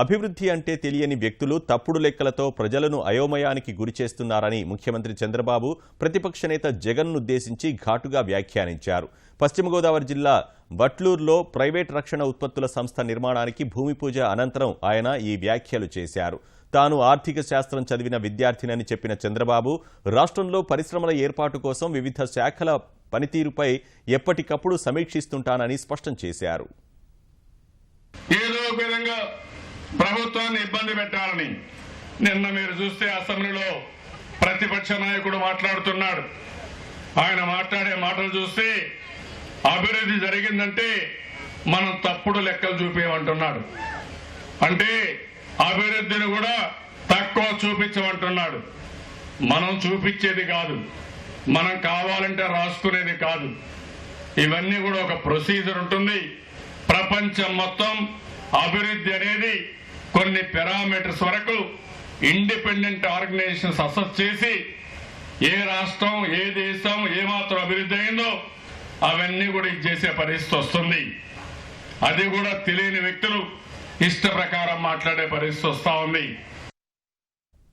అభివృద్ధి అంటే తెలియని వ్యక్తులు తప్పుడు లెక్కలతో ప్రజలను అయోమయానికి గురిచేస్తున్నారని ముఖ్యమంత్రి చంద్రబాబు ప్రతిపక్ష నేత జగన్నుద్దేశించి ఘాటుగా వ్యాఖ్యానించారు. పశ్చిమ గోదావరి జిల్లా వట్లూరులో ప్రైవేట్ రక్షణ ఉత్పత్తుల సంస్థ నిర్మాణానికి భూమి పూజ అనంతరం ఆయన ఈ వ్యాఖ్యలు చేశారు. తాను ఆర్థిక శాస్త్రం చదివిన విద్యార్థినని చెప్పిన చంద్రబాబు రాష్ట్రంలో పరిశ్రమల ఏర్పాటు కోసం వివిధ శాఖల పనితీరుపై ఎప్పటికప్పుడు సమీక్షిస్తుంటానని స్పష్టం చేశారు. ప్రభుత్వాన్ని ఇబ్బంది పెట్టాలని నిన్న మీరు చూస్తే అసెంబ్లీలో ప్రతిపక్ష నాయకుడు మాట్లాడుతున్నాడు. ఆయన మాట్లాడే మాటలు చూస్తే అభివృద్ధి జరిగిందంటే మనం తప్పుడు లెక్కలు చూపించమంటున్నాడు. అంటే అభివృద్ధిని కూడా తక్కువ చూపించమంటున్నాడు. మనం చూపించేది కాదు, మనం కావాలంటే రాసుకునేది కాదు. ఇవన్నీ కూడా ఒక ప్రొసీజర్ ఉంటుంది. ప్రపంచం మొత్తం అభివృద్ధి అనేది కొన్ని పారామీటర్స్ వరకు ఇండిపెండెంట్ ఆర్గనైజేషన్స్ అసెస్ చేసి ఏ రాష్ట్రం ఏ దేశం ఏమాత్రం అభివృద్ధి అయిందో అవన్నీ కూడా చేసే పరిస్థితి వస్తుంది. అది కూడా తెలియని వ్యక్తులు ఇష్ట ప్రకారం మాట్లాడే పరిస్థితి వస్తా ఉంది.